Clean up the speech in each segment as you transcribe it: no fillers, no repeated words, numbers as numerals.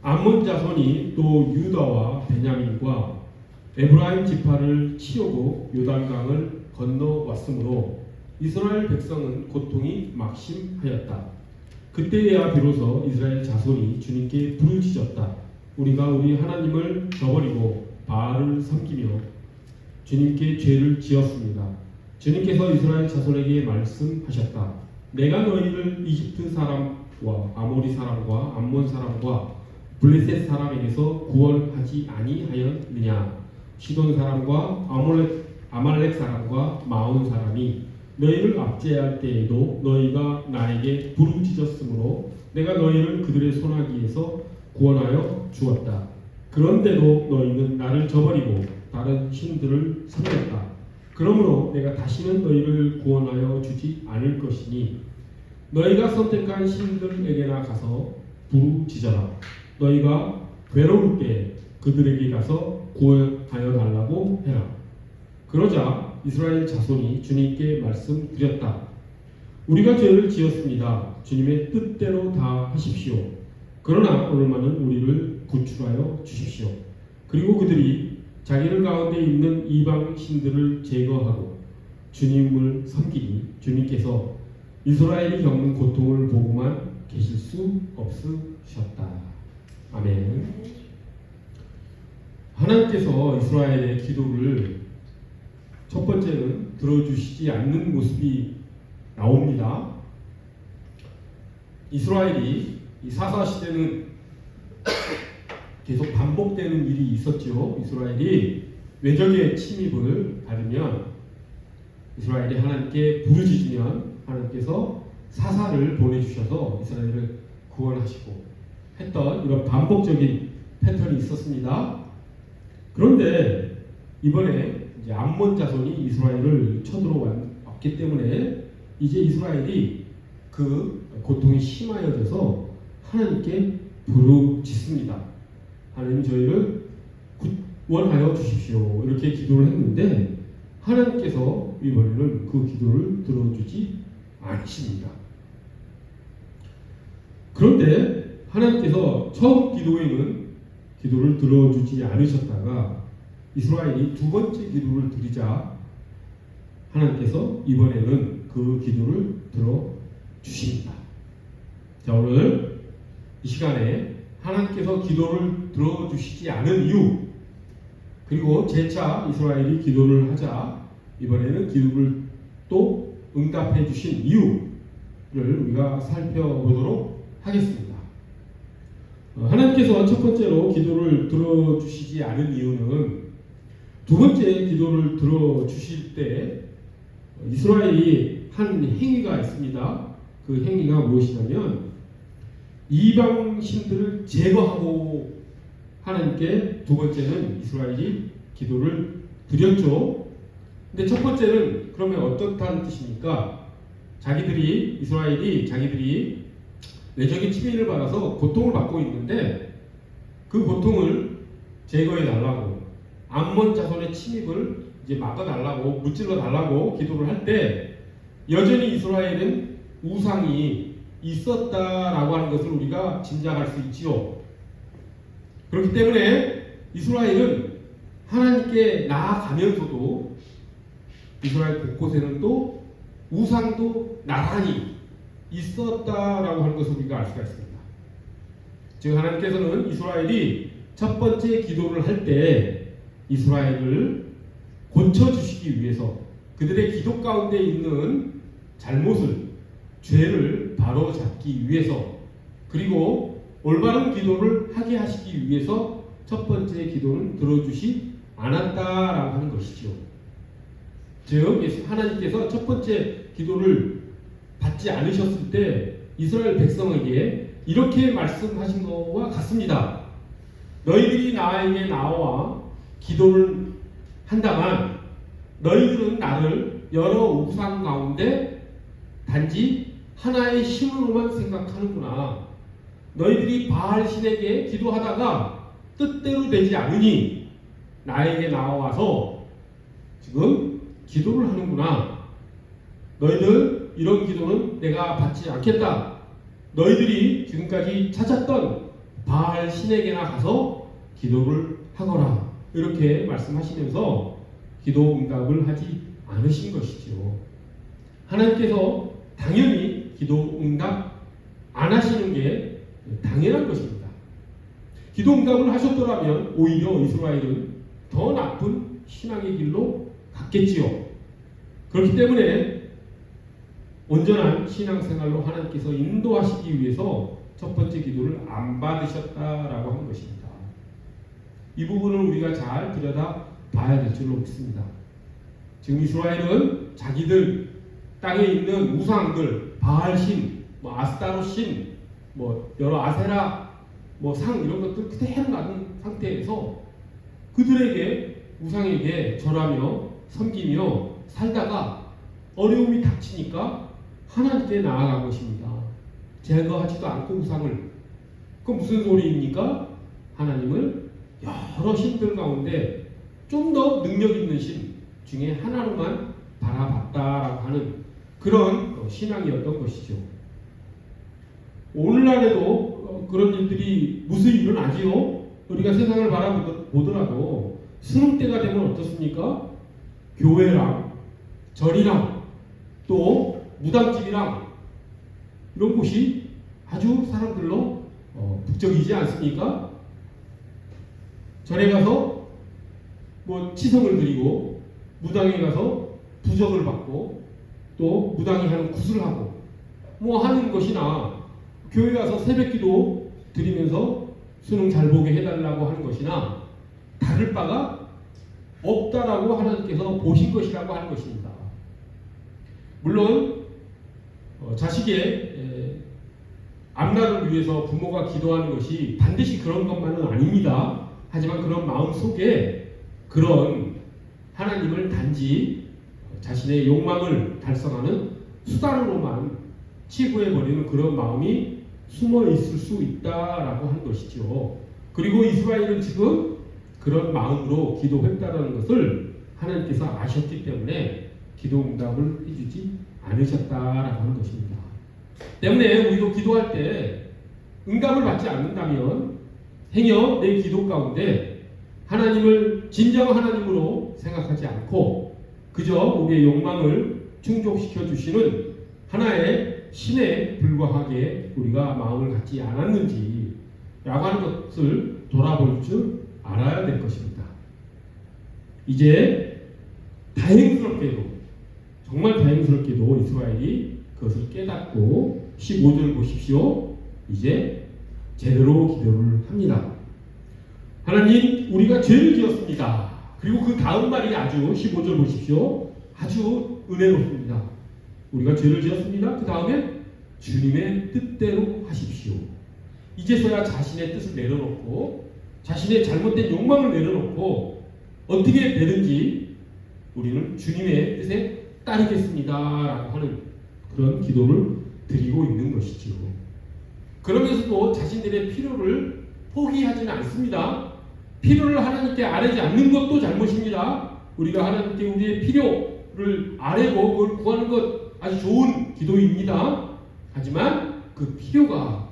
암몬 자손이 또 유다와 베냐민과 에브라임 지파를 치려고 요단강을 건너왔으므로 이스라엘 백성은 고통이 막심하였다. 그때야 비로소 이스라엘 자손이 주님께 부르짖었다. 우리가 우리 하나님을 저버리고 바알을 섬기며 주님께 죄를 지었습니다. 주님께서 이스라엘 자손에게 말씀하셨다. 내가 너희를 이집트 사람과 아모리 사람과 암몬 사람과 블레셋 사람에게서 구원하지 아니하였느냐. 시돈 사람과 아말렉 사람과 마온 사람이 너희를 압제할 때에도 너희가 나에게 부르짖었으므로 내가 너희를 그들의 손아귀에서 구원하여 주었다. 그런데도 너희는 나를 저버리고 다른 신들을 섬겼다. 그러므로 내가 다시는 너희를 구원하여 주지 않을 것이니 너희가 선택한 신들에게나 가서 부르짖어라. 너희가 괴로울 때 그들에게 가서 구원하여 달라고 해라. 그러자 이스라엘 자손이 주님께 말씀드렸다. 우리가 죄를 지었습니다. 주님의 뜻대로 다 하십시오. 그러나 오늘만은 우리를 구출하여 주십시오. 그리고 그들이 자기들 가운데 있는 이방 신들을 제거하고 주님을 섬기니 주님께서 이스라엘이 겪는 고통을 보고만 계실 수 없으셨다. 아멘. 하나님께서 이스라엘의 기도를 첫 번째는 들어주시지 않는 모습이 나옵니다. 이스라엘이 이 사사 시대는 계속 반복되는 일이 있었죠. 이스라엘이 외적의 침입을 받으면 이스라엘이 하나님께 부르짖으면 하나님께서 사사를 보내주셔서 이스라엘을 구원하시고 했던 이런 반복적인 패턴이 있었습니다. 그런데 이번에 이제 암몬 자손이 이스라엘을 쳐들어왔기 때문에 이제 이스라엘이 그 고통이 심하여져서 하나님께 부르짖습니다. 하나님 저희를 구원하여 주십시오. 이렇게 기도를 했는데 하나님께서 이번에는 그 기도를 들어주지 않으십니다. 그런데 하나님께서 처음 기도에는 기도를 들어주지 않으셨다가 이스라엘이 두 번째 기도를 드리자 하나님께서 이번에는 그 기도를 들어주십니다. 자, 오늘 이 시간에 하나님께서 기도를 들어주시지 않은 이유, 그리고 재차 이스라엘이 기도를 하자 이번에는 기도를 또 응답해 주신 이유를 우리가 살펴보도록 하겠습니다. 하나님께서 첫 번째로 기도를 들어주시지 않은 이유는 두 번째 기도를 들어주실 때 이스라엘이 한 행위가 있습니다. 그 행위가 무엇이냐면 이방 신들을 제거하고 하나님께 두 번째는 이스라엘이 기도를 드렸죠. 근데 첫 번째는 그러면 어떻다는 뜻입니까? 이스라엘이 자기들이 외적인 침입을 받아서 고통을 받고 있는데 그 고통을 제거해 달라고, 암몬 자손의 침입을 이제 막아 달라고, 무찔러 달라고 기도를 할 때 여전히 이스라엘은 우상이 있었다라고 하는 것을 우리가 짐작할 수 있지요. 그렇기 때문에 이스라엘은 하나님께 나아가면서도 이스라엘 곳곳에는 또 우상도 나란히 있었다라고 하는 것을 우리가 알 수가 있습니다. 즉 하나님께서는 이스라엘이 첫 번째 기도를 할 때 이스라엘을 고쳐주시기 위해서 그들의 기도 가운데 있는 잘못을, 죄를 바로잡기 위해서, 그리고 올바른 기도를 하게 하시기 위해서 첫 번째 기도는 들어주시 않았다라고 하는 것이죠. 즉 하나님께서 첫 번째 기도를 받지 않으셨을 때 이스라엘 백성에게 이렇게 말씀하신 것과 같습니다. 너희들이 나에게 나와 기도를 한다만 너희들은 나를 여러 우상 가운데 단지 하나의 신으로만 생각하는구나. 너희들이 바알 신에게 기도하다가 뜻대로 되지 않으니 나에게 나와서 지금 기도를 하는구나. 너희들 이런 기도는 내가 받지 않겠다. 너희들이 지금까지 찾았던 바알 신에게나 가서 기도를 하거라. 이렇게 말씀하시면서 기도 응답을 하지 않으신 것이죠. 하나님께서 당연히 기도 응답 안 하시는 게 당연한 것입니다. 기도 응답을 하셨더라면 오히려 이스라엘은 더 나쁜 신앙의 길로 갔겠지요. 그렇기 때문에 온전한 신앙생활로 하나님께서 인도하시기 위해서 첫 번째 기도를 안 받으셨다라고 하는 것입니다. 이 부분을 우리가 잘 들여다 봐야 될 줄로 믿습니다. 지금 이스라엘은 자기들 땅에 있는 우상들, 바알신, 아스타롯신, 여러 아세라, 상 이런 것들 그대로 놔둔 상태에서 그들에게 우상에게 절하며 섬기며 살다가 어려움이 닥치니까 하나님께 나아간 것입니다. 제거하지도 않고 우상을. 그 무슨 소리입니까? 하나님을 여러 신들 가운데 좀 더 능력 있는 신 중에 하나로만 바라봤다라고 하는 그런 신앙이었던 것이죠. 오늘날에도 그런 일들이 무수히 일어나지요. 우리가 세상을 바라보더라도 수능 때가 되면 어떻습니까? 교회랑 절이랑 또 무당집이랑 이런 곳이 아주 사람들로 북적이지 않습니까? 절에 가서 치성을 드리고 무당에 가서 부적을 받고 또 무당이 하는 굿을 하고 하는 것이나 교회 가서 새벽기도 드리면서 수능 잘 보게 해달라고 하는 것이나 다를 바가 없다라고 하나님께서 보신 것이라고 하는 것입니다. 물론 자식의 앞날을 위해서 부모가 기도하는 것이 반드시 그런 것만은 아닙니다. 하지만 그런 마음 속에 그런 하나님을 단지 자신의 욕망을 달성하는 수단으로만 치부해버리는 그런 마음이 숨어 있을 수 있다라고 하는 것이죠. 그리고 이스라엘은 지금 그런 마음으로 기도했다라는 것을 하나님께서 아셨기 때문에 기도 응답을 해주지 않으셨다라고 하는 것입니다. 때문에 우리도 기도할 때 응답을 받지 않는다면 행여 내 기도 가운데 하나님을 진정 하나님으로 생각하지 않고 그저 우리의 욕망을 충족시켜 주시는 하나의 신에 불과하게 우리가 마음을 갖지 않았는지 라고 하는 것을 돌아볼 줄 알아야 될 것입니다. 이제 다행스럽게도 정말 다행스럽게도 이스라엘이 그것을 깨닫고 15절 보십시오. 이제 제대로 기도를 합니다. 하나님, 우리가 죄를 지었습니다. 그리고 그 다음 말이 아주 15절 보십시오. 아주 은혜롭습니다. 우리가 죄를 지었습니다. 그 다음에 주님의 뜻대로 하십시오. 이제서야 자신의 뜻을 내려놓고 자신의 잘못된 욕망을 내려놓고 어떻게 되든지 우리는 주님의 뜻에 따르겠습니다 라고 하는 그런 기도를 드리고 있는 것이죠. 그러면서도 자신들의 필요를 포기하지는 않습니다. 필요를 하나님께 아뢰지 않는 것도 잘못입니다. 우리가 하나님께 우리의 필요를 아뢰고 그걸 구하는 것 아주 좋은 기도입니다. 하지만 그 필요가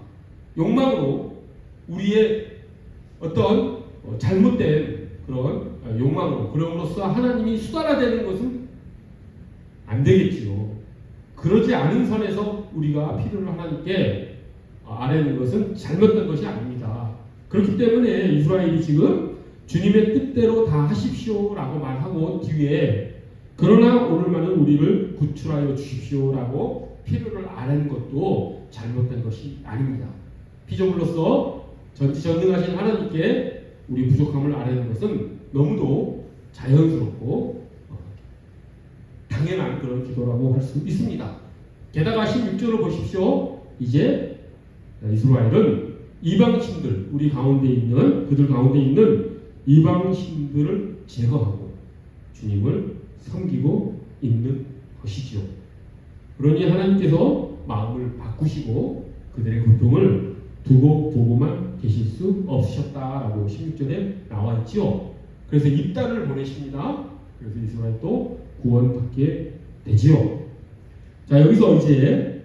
욕망으로 우리의 어떤 잘못된 그런 욕망으로 그럼으로써 하나님이 수단화되는 것은 안 되겠지요. 그러지 않은 선에서 우리가 필요를 하나님께 아뢰는 것은 잘못된 것이 아닙니다. 그렇기 때문에 이스라엘이 지금 주님의 뜻대로 다 하십시오라고 말하고 뒤에 그러나 오늘만은 우리를 구출하여 주십시오라고 필요를 아뢰는 것도 잘못된 것이 아닙니다. 피조물로서 전지전능하신 하나님께 우리 부족함을 아뢰는 것은 너무도 자연스럽고 당연한 그런 기도라고 할 수 있습니다. 게다가 16절을 보십시오. 이제 이스라엘은 이방신들, 우리 가운데 있는 그들 가운데 있는 이방신들을 제거하고 주님을 섬기고 있는 것이지요. 그러니 하나님께서 마음을 바꾸시고 그들의 고통을 두고 보고만 계실 수 없으셨다라고 16절에 나와 있지요. 그래서 입달을 보내십니다. 그래서 이스라엘도 구원받게 되지요. 자, 여기서 이제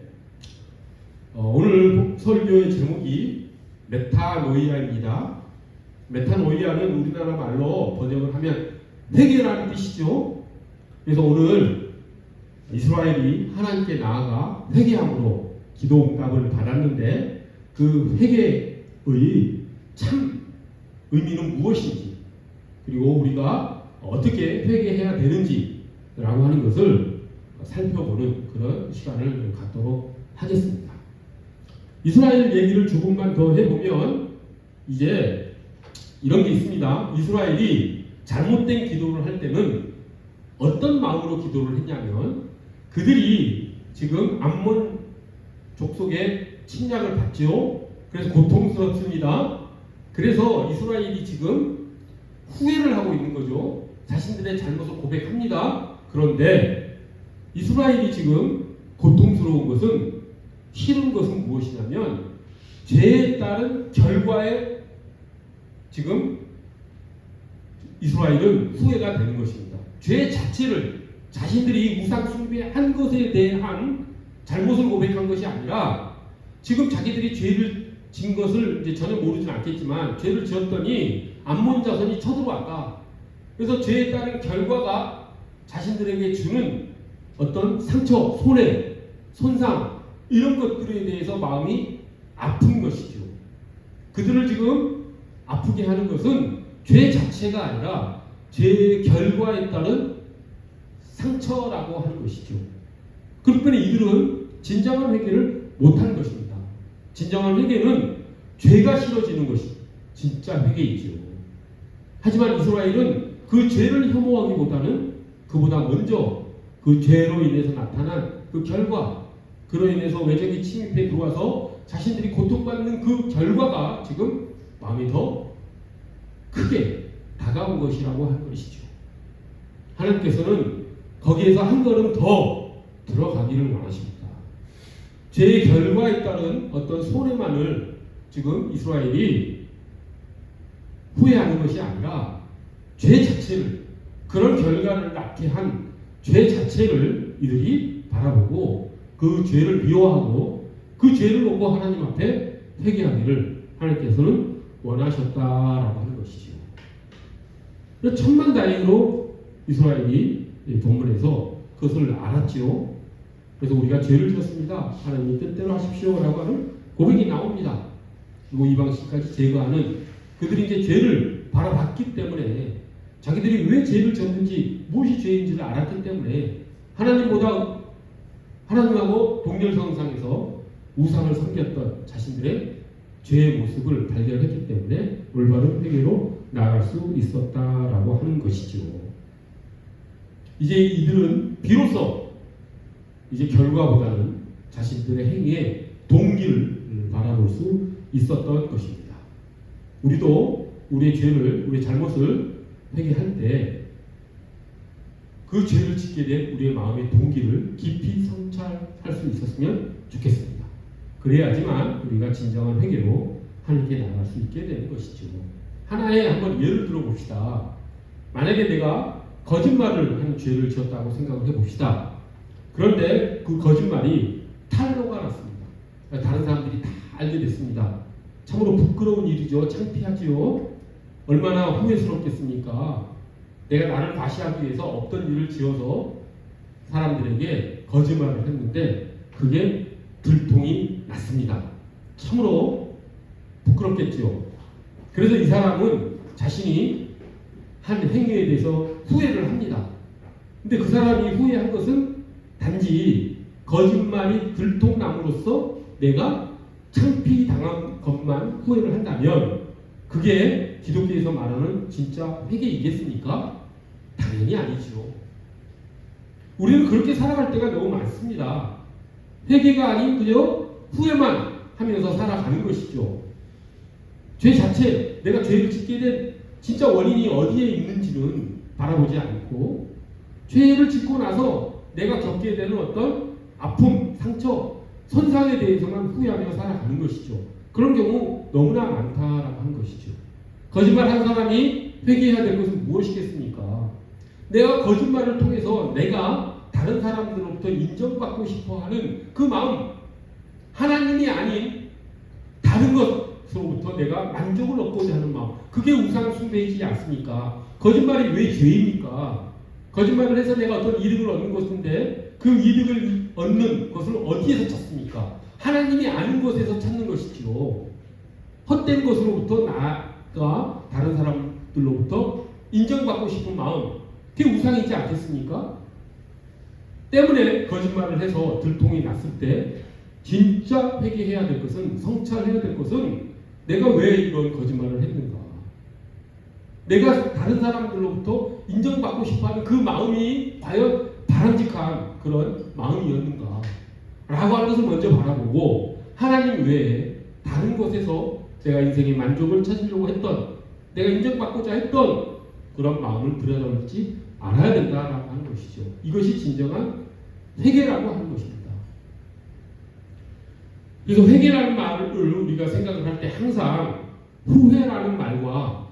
오늘 설교의 제목이 메타노이아입니다. 메타노이아는 우리나라 말로 번역을 하면 회개라는 뜻이죠. 그래서 오늘 이스라엘이 하나님께 나아가 회개함으로 기도 응답을 받았는데 그 회개의 참 의미는 무엇인지, 그리고 우리가 어떻게 회개해야 되는지라고 하는 것을 살펴보는 그런 시간을 갖도록 하겠습니다. 이스라엘 얘기를 조금만 더 해보면 이제 이런 게 있습니다. 이스라엘이 잘못된 기도를 할 때는 어떤 마음으로 기도를 했냐면, 그들이 지금 암몬 족속의 침략을 받죠. 그래서 고통스럽습니다. 그래서 이스라엘이 지금 후회를 하고 있는 거죠. 자신들의 잘못을 고백합니다. 그런데 이스라엘이 지금 고통스러운 것은, 싫은 것은 무엇이냐면 죄에 따른 결과에 지금 이스라엘은 후회가 되는 것입니다. 죄 자체를, 자신들이 우상 숭배한 것에 대한 잘못을 고백한 것이 아니라 지금 자기들이 죄를 진 것을 이제 전혀 모르진 않겠지만 죄를 지었더니 암몬 자손이 쳐들어왔다. 그래서 죄에 따른 결과가 자신들에게 주는 어떤 상처, 손해, 손상, 이런 것들에 대해서 마음이 아픈 것이죠. 그들을 지금 아프게 하는 것은 죄 자체가 아니라 죄의 결과에 따른 상처라고 하는 것이죠. 그렇기 때문에 이들은 진정한 회개를 못하는 것입니다. 진정한 회개는 죄가 싫어지는 것이 진짜 회개이죠. 하지만 이스라엘은 그 죄를 혐오하기보다는 그보다 먼저 그 죄로 인해서 나타난 그 결과, 그로 인해서 외적이 침입해 들어와서 자신들이 고통받는 그 결과가 지금 마음이 더 크게 다가온 것이라고 하는 것이죠. 하나님께서는 거기에서 한 걸음 더 들어가기를 원하십니다. 죄의 결과에 따른 어떤 손해만을 지금 이스라엘이 후회하는 것이 아니라 죄 자체를, 그런 결과를 낳게 한 죄 자체를 이들이 바라보고 그 죄를 미워하고 그 죄를 보고 하나님 앞에 회개하기를 하나님께서는 원하셨다라고 하는 것이죠. 천만다행으로 이스라엘이 본문에서 그것을 알았지요. 그래서 우리가 죄를 지었습니다. 하나님이 뜻대로 하십시오라고 하는 고백이 나옵니다. 그리고 이방신까지 제거하는, 그들이 이제 죄를 바라봤기 때문에, 자기들이 왜 죄를 졌는지, 무엇이 죄인지를 알았기 때문에 하나님보다, 하나님하고 동일성상에서 우상을 섬겼던 자신들의 죄의 모습을 발견했기 때문에 올바른 회개로 나아갈 수 있었다라고 하는 것이죠. 이제 이들은 비로소 이제 결과보다는 자신들의 행위의 동기를 바라볼 수 있었던 것입니다. 우리도 우리의 죄를, 우리의 잘못을 회개할 때 그 죄를 짓게 된 우리의 마음의 동기를 깊이 성찰할 수 있었으면 좋겠습니다. 그래야지만 우리가 진정한 회개로 하나님께 나아갈 수 있게 되는 것이죠. 하나의 한번 예를 들어봅시다. 만약에 내가 거짓말을 하는 죄를 지었다고 생각을 해봅시다. 그런데 그 거짓말이 탄로가 났습니다. 다른 사람들이 다 알게 됐습니다. 참으로 부끄러운 일이죠. 창피하지요. 얼마나 후회스럽겠습니까? 내가 나를 과시하기 위해서 없던 일을 지어서 사람들에게 거짓말을 했는데 그게 들통이 났습니다. 참으로 부끄럽겠죠. 그래서 이 사람은 자신이 한 행위에 대해서 후회를 합니다. 근데 그 사람이 후회한 것은 단지 거짓말이 들통남으로써 내가 창피당한 것만 후회를 한다면 그게 기독교에서 말하는 진짜 회개이겠습니까? 당연히 아니죠. 우리는 그렇게 살아갈 때가 너무 많습니다. 회개가 아닌 그저 후회만 하면서 살아가는 것이죠. 죄 자체, 내가 죄를 짓게 된 진짜 원인이 어디에 있는지는 바라보지 않고 죄를 짓고 나서 내가 겪게 되는 어떤 아픔, 상처, 손상에 대해서만 후회하며 살아가는 것이죠. 그런 경우 너무나 많다라고 하는 것이죠. 거짓말한 사람이 회개해야 될 것은 무엇이겠습니까? 내가 거짓말을 통해서 내가 다른 사람들로부터 인정받고 싶어하는 그 마음, 하나님이 아닌 다른 것, 것으로부터 내가 만족을 얻고자 하는 마음, 그게 우상 숭배이지 않습니까? 거짓말이 왜 죄입니까? 거짓말을 해서 내가 어떤 이득을 얻는 것인데 그 이득을 얻는 것을 어디에서 찾습니까? 하나님이 아는 곳에서 찾는 것이지요. 헛된 것으로부터 나가 다른 사람들로부터 인정받고 싶은 마음, 그게 우상이지 않겠습니까? 때문에 거짓말을 해서 들통이 났을 때 진짜 회개해야 될 것은, 성찰해야 될 것은 내가 왜 이런 거짓말을 했는가? 내가 다른 사람들로부터 인정받고 싶어하는 그 마음이 과연 바람직한 그런 마음이었는가? 라고 하는 것을 먼저 바라보고, 하나님 외에 다른 곳에서 내가 인생의 만족을 찾으려고 했던, 내가 인정받고자 했던 그런 마음을 들여다보지 않아야 된다라고 하는 것이죠. 이것이 진정한 회개라고 하는 것입니다. 그래서 회개라는 말을 우리가 생각을 할 때 항상 후회라는 말과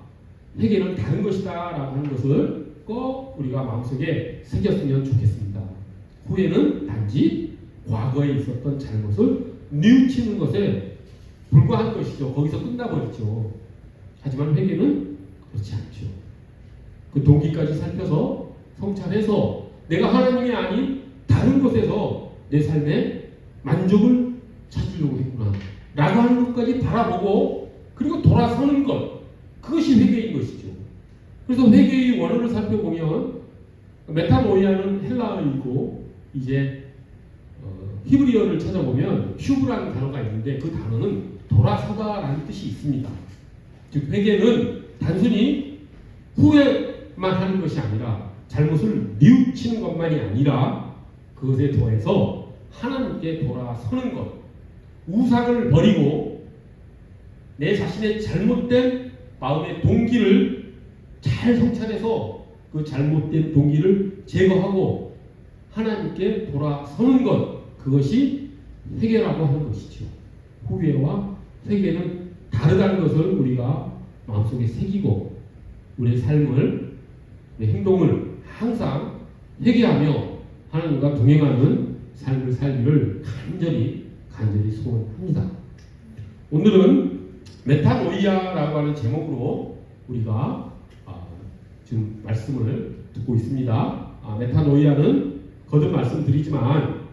회개는 다른 것이다 라고 하는 것을 꼭 우리가 마음속에 새겼으면 좋겠습니다. 후회는 단지 과거에 있었던 잘못을 뉘우치는 것에 불과한 것이죠. 거기서 끝나버리죠. 하지만 회개는 그렇지 않죠. 그 동기까지 살펴서 성찰해서 내가 하나님이 아닌 다른 곳에서 내 삶에 만족을 찾으려고 했구나 라고 하는 것까지 바라보고, 그리고 돌아서는 것, 그것이 회개인 것이죠. 그래서 회개의 원어를 살펴보면 메타노이아는 헬라어이고, 이제 히브리어를 찾아보면 슈브라는 단어가 있는데 그 단어는 돌아서다라는 뜻이 있습니다. 즉 회개는 단순히 후회만 하는 것이 아니라, 잘못을 뉘우치는 것만이 아니라 그것에 더해서 하나님께 돌아서는 것, 우상을 버리고 내 자신의 잘못된 마음의 동기를 잘 성찰해서 그 잘못된 동기를 제거하고 하나님께 돌아서는 것, 그것이 회개라고 하는 것이죠. 후회와 회개는 다르다는 것을 우리가 마음속에 새기고 우리의 삶을, 우리의 행동을 항상 회개하며 하나님과 동행하는 삶을 살기를 간절히 소원합니다. 오늘은 메타노이아라고 하는 제목으로 우리가 지금 말씀을 듣고 있습니다. 메타노이아는 거듭 말씀드리지만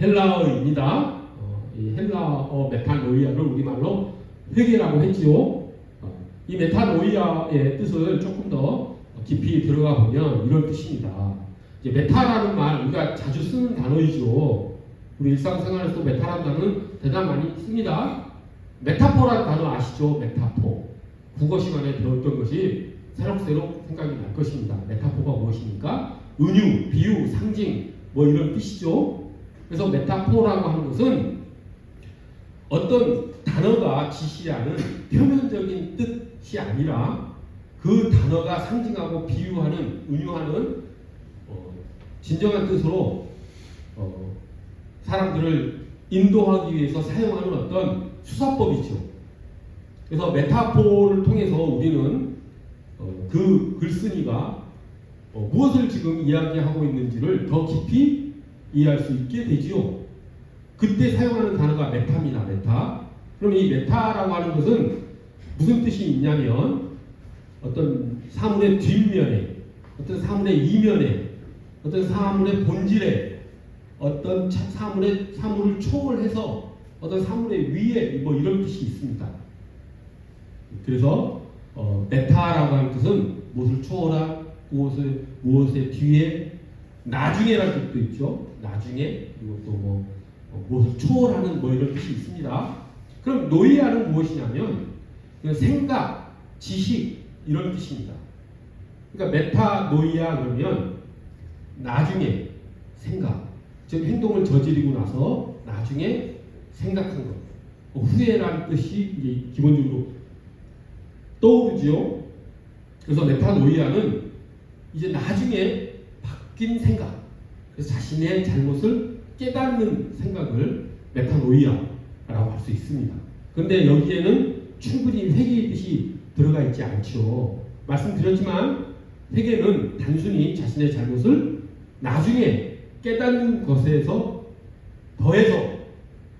헬라어입니다. 이 헬라어 메타노이아를 우리말로 회개라고 했지요. 이 메타노이아의 뜻을 조금 더 깊이 들어가 보면 이런 뜻입니다. 이제 메타라는 말 우리가 자주 쓰는 단어이죠. 우리 일상생활에서 메타라는 단어는 대단히 많이 씁니다. 메타포라는 단어 아시죠? 메타포. 국어 시간에 배웠던 것이 새록새록 생각이 날 것입니다. 메타포가 무엇입니까? 은유, 비유, 상징 뭐 이런 뜻이죠. 그래서 메타포라고 하는 것은 어떤 단어가 지시하는 표면적인 뜻이 아니라 그 단어가 상징하고 비유하는, 은유하는 진정한 뜻으로 사람들을 인도하기 위해서 사용하는 어떤 수사법이죠. 그래서 메타포를 통해서 우리는 그 글쓴이가 무엇을 지금 이야기하고 있는지를 더 깊이 이해할 수 있게 되지요. 그때 사용하는 단어가 메타입니다. 메타. 그럼 이 메타라고 하는 것은 무슨 뜻이 있냐면 어떤 사물의 뒷면에, 어떤 사물의 이면에, 어떤 사물의 본질에, 어떤 사물을 초월해서 어떤 사물의 위에 뭐 이런 뜻이 있습니다. 그래서 메타라고 하는 뜻은 무엇을 초월한, 무엇의 뒤에, 나중에라는 뜻도 있죠. 나중에, 그리고 또 무엇을 초월하는 뭐 이런 뜻이 있습니다. 그럼 노이아는 무엇이냐면 생각, 지식 이런 뜻입니다. 그러니까 메타 노이아 그러면 나중에 생각, 즉 행동을 저지르고 나서 나중에 생각한 것, 후회라는 뜻이 이제 기본적으로 떠오르지요. 그래서 메타노이아는 이제 나중에 바뀐 생각, 그래서 자신의 잘못을 깨닫는 생각을 메타노이아라고 할 수 있습니다. 그런데 여기에는 충분히 회개의 뜻이 들어가 있지 않죠. 말씀드렸지만 회개는 단순히 자신의 잘못을 나중에 깨닫는 것에서 더해서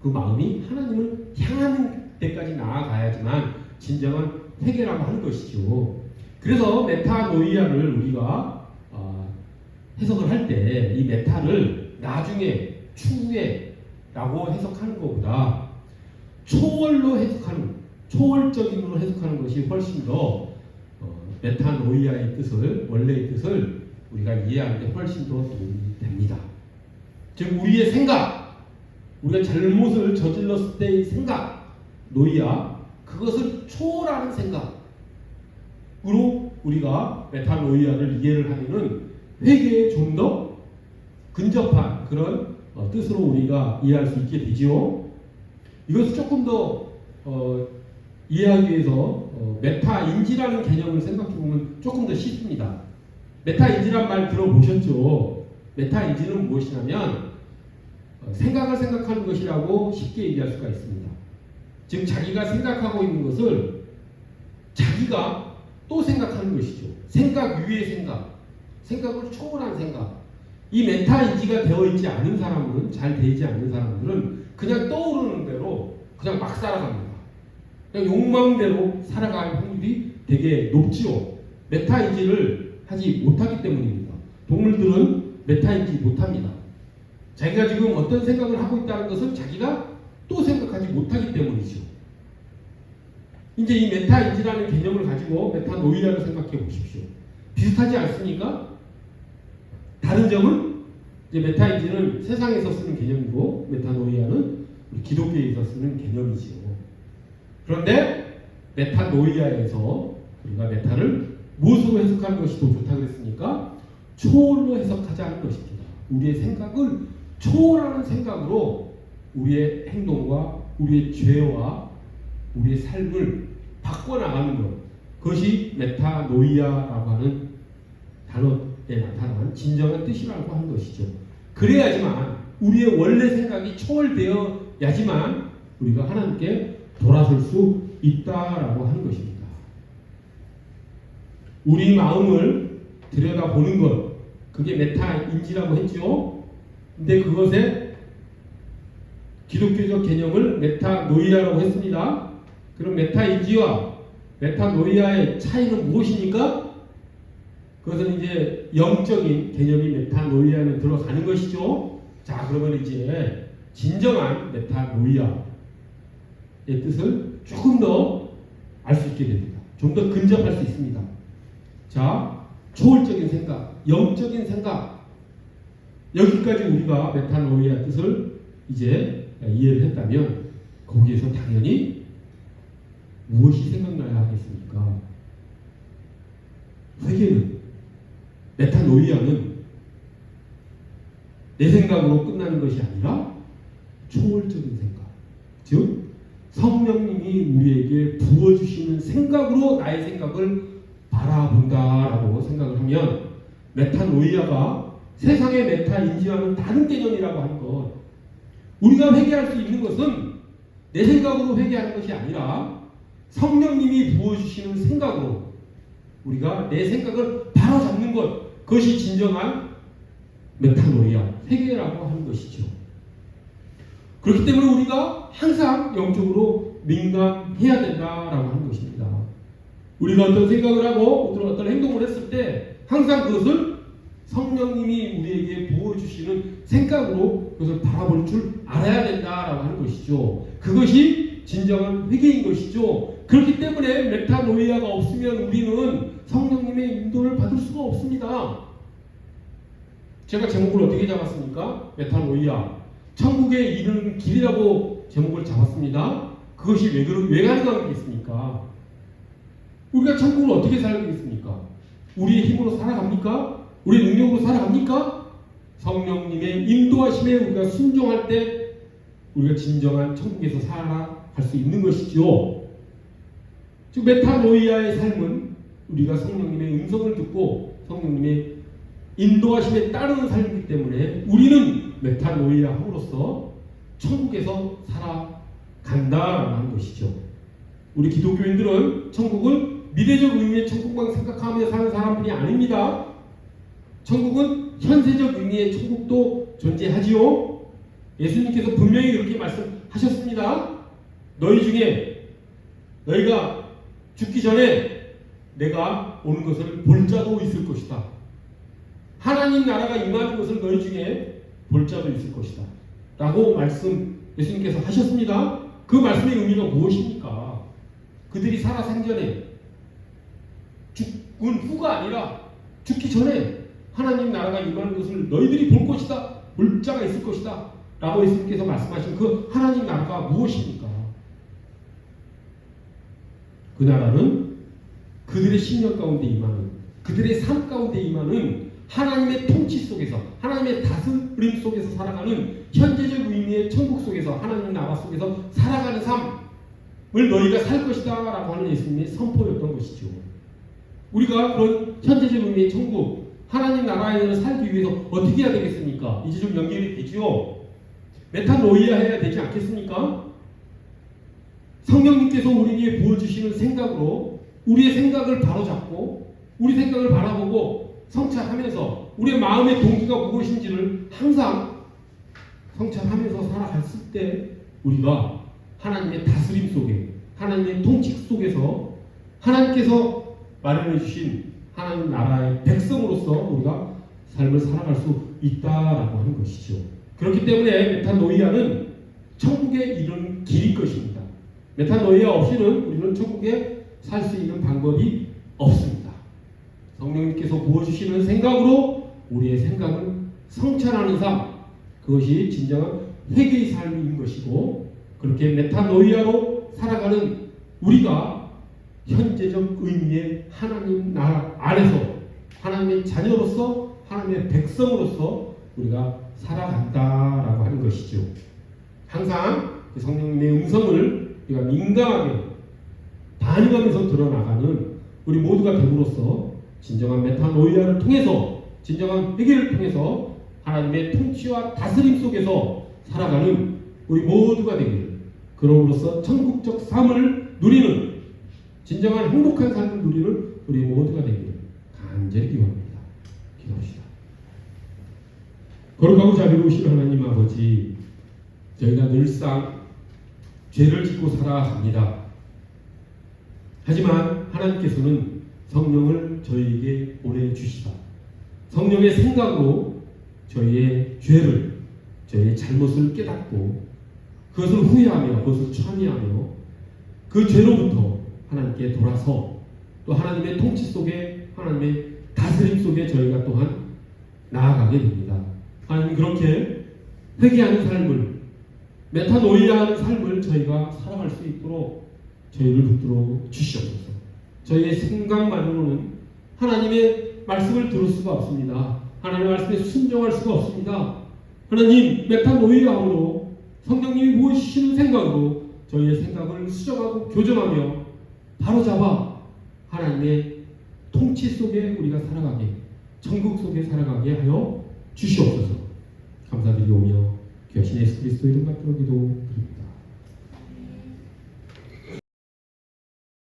그 마음이 하나님을 향하는 때까지 나아가야지만 진정한 회개라고 하는 것이죠. 그래서 메타노이아를 우리가 해석을 할 때 이 메타를 나중에 추후에라고 해석하는 것보다 초월로 해석하는, 초월적인으로 해석하는 것이 훨씬 더 메타노이아의 뜻을, 원래의 뜻을 우리가 이해하는 데 훨씬 더 도움이 됩니다. 즉 우리의 생각, 우리가 잘못을 저질렀을 때의 생각, 노이아, 그것을 초월하는 생각으로 우리가 메타노이아를 이해를 하면은 회개에 좀 더 근접한 그런 뜻으로 우리가 이해할 수 있게 되지요. 이것을 조금 더 이해하기 위해서 메타인지라는 개념을 생각해보면 조금 더 쉽습니다. 메타인지란 말 들어보셨죠? 메타인지는 무엇이냐면 생각을 생각하는 것이라고 쉽게 얘기할 수가 있습니다. 즉 자기가 생각하고 있는 것을 자기가 또 생각하는 것이죠. 생각 위의 생각, 생각을 초월한 생각. 이 메타인지가 되어 있지 않은 사람은, 잘 되지 않는 사람들은 그냥 떠오르는 대로 그냥 막 살아갑니다. 그냥 욕망대로 살아갈 확률이 되게 높지요. 메타인지를 하지 못하기 때문입니다. 동물들은 메타인지 못합니다. 자기가 지금 어떤 생각을 하고 있다는 것을 자기가 또 생각하지 못하기 때문이죠. 이제 이 메타인지라는 개념을 가지고 메타노이아를 생각해 보십시오. 비슷하지 않습니까? 다른 점은 이제 메타인지는 세상에서 쓰는 개념이고 메타노이아는 우리 기독교에서 쓰는 개념이지요. 그런데 메타노이아에서 우리가 메타를 무엇으로 해석하는 것이 더 좋다 그랬습니까? 초월로 해석하자는 것입니다. 우리의 생각을 초월하는 생각으로 우리의 행동과 우리의 죄와 우리의 삶을 바꿔나가는 것, 그것이 메타노이아라고 하는 단어에 나타난 진정한 뜻이라고 하는 것이죠. 그래야지만 우리의 원래 생각이 초월되어야지만 우리가 하나님께 돌아설 수 있다라고 하는 것입니다. 우리 마음을 들여다보는 것, 그게 메타인지라고 했죠. 근데 그것의 기독교적 개념을 메타노이아라고 했습니다. 그럼 메타인지와 메타노이아의 차이는 무엇입니까? 그것은 이제 영적인 개념이 메타노이아에 들어가는 것이죠. 자, 그러면 이제 진정한 메타노이아의 뜻을 조금 더 알 수 있게 됩니다. 좀 더 근접할 수 있습니다. 자, 초월적인 생각, 영적인 생각, 여기까지 우리가 메타노이아 뜻을 이제 이해를 했다면 거기에서 당연히 무엇이 생각나야 하겠습니까? 회개는, 메타노이아는 내 생각으로 끝나는 것이 아니라 초월적인 생각, 즉 성령님이 우리에게 부어주시는 생각으로 나의 생각을 바라본다라고 생각을 하면 메타노이아가 세상의 메타인지와는 다른 개념이라고 하는 것, 우리가 회개할 수 있는 것은 내 생각으로 회개하는 것이 아니라 성령님이 부어주시는 생각으로 우리가 내 생각을 바로잡는 것, 그것이 진정한 메타노이아, 회개라고 하는 것이죠. 그렇기 때문에 우리가 항상 영적으로 민감해야 된다라고 하는 것입니다. 우리가 어떤 생각을 하고 어떤 행동을 했을 때 항상 그것을 성령님이 우리에게 부어주시는 생각으로 그것을 바라볼 줄 알아야 된다라고 하는 것이죠. 그것이 진정한 회개인 것이죠. 그렇기 때문에 메타노이아가 없으면 우리는 성령님의 인도를 받을 수가 없습니다. 제가 제목을 어떻게 잡았습니까? 메타노이아, 천국에 이르는 길이라고 제목을 잡았습니다. 그것이 왜 가능하겠습니까? 우리가 천국을 어떻게 살겠습니까? 우리의 힘으로 살아갑니까? 우리의 능력으로 살아갑니까? 성령님의 인도하심에 우리가 순종할 때 우리가 진정한 천국에서 살아갈 수 있는 것이죠. 즉 메타노이아의 삶은 우리가 성령님의 음성을 듣고 성령님의 인도하심에 따르는 삶이기 때문에 우리는 메타노이아 함으로써 천국에서 살아간다라는 하는 것이죠. 우리 기독교인들은 천국을 미래적 의미의 천국만 생각하며 사는 사람들이 아닙니다. 천국은 현세적 의미의 천국도 존재하지요. 예수님께서 분명히 그렇게 말씀하셨습니다. 너희 중에 너희가 죽기 전에 내가 오는 것을 볼 자도 있을 것이다. 하나님 나라가 임하는 것을 너희 중에 볼 자도 있을 것이다. 라고 말씀 예수님께서 하셨습니다. 그 말씀의 의미가 무엇입니까? 그들이 살아생전에 죽은 후가 아니라 죽기 전에 하나님 나라가 임하는 것을 너희들이 볼 것이다. 볼 자가 있을 것이다. 라고 예수님께서 말씀하신 그 하나님 나라가 무엇입니까? 그 나라는 그들의 신령 가운데 임하는, 그들의 삶 가운데 임하는 하나님의 통치 속에서, 하나님의 다스림 속에서 살아가는 현재적 의미의 천국 속에서, 하나님 나라 속에서 살아가는 삶을 너희가 살 것이다 라고 하는 예수님의 선포였던 것이죠. 우리가 그런 현재적 의미의 천국, 하나님 나라에서 살기 위해서 어떻게 해야 되겠습니까? 이제 좀 연결이 되죠. 메타노이아 해야 되지 않겠습니까? 성령님께서 우리에게 부어주시는 생각으로 우리의 생각을 바로잡고 우리 생각을 바라보고 성찰하면서 우리의 마음의 동기가 무엇인지를 항상 성찰하면서 살아갔을 때 우리가 하나님의 다스림 속에, 하나님의 통치 속에서 하나님께서 마련해 주신 하나님 나라의 백성으로서 우리가 삶을 살아갈 수 있다라고 하는 것이죠. 그렇기 때문에 메타노이아는 천국에 이르는 길일 것입니다. 메타노이아 없이는 우리는 천국에 살 수 있는 방법이 없습니다. 성령님께서 부어주시는 생각으로 우리의 생각을 성찰하는 삶, 그것이 진정한 회개의 삶인 것이고, 그렇게 메타노이아로 살아가는 우리가 현재적 의미의 하나님 나라 안에서 하나님의 자녀로서, 하나님의 백성으로서 우리가 살아간다라고 하는 것이죠. 항상 성령님의 음성을 우리가 민감하게 반응하면서 드러나가는 우리 모두가 됨으로써 진정한 메타노이아를 통해서, 진정한 회개를 통해서 하나님의 통치와 다스림 속에서 살아가는 우리 모두가 되기를, 그럼으로써 천국적 삶을 누리는, 진정한 행복한 삶을 누리는 우리 모두가 되기를 간절히 기원합니다. 기도합시다. 거룩하고 자비로우신 하나님 아버지, 저희가 늘상 죄를 짓고 살아갑니다. 하지만 하나님께서는 성령을 저희에게 보내주시다. 성령의 생각으로 저희의 죄를, 저희의 잘못을 깨닫고 그것을 후회하며 그것을 참여하며 그 죄로부터 하나님께 돌아서 또 하나님의 통치 속에, 하나님의 다스림 속에 저희가 또한 나아가게 됩니다. 하나님, 그렇게 회개하는 삶을, 메타노이아하는 삶을 저희가 살아갈 수 있도록 저희를 붙들어 주시옵소서. 저희의 생각만으로는 하나님의 말씀을 들을 수가 없습니다. 하나님의 말씀에 순종할 수가 없습니다. 하나님, 메타노이아함으로 성령님이 무엇이시는 생각으로 저희의 생각을 수정하고 교정하며 바로잡아 하나님의 통치 속에 우리가 살아가게, 천국 속에 살아가게 하여 주시옵소서. 감사드리오며 귀하신 예수 그리스도 이름 받들어 기도드립니다.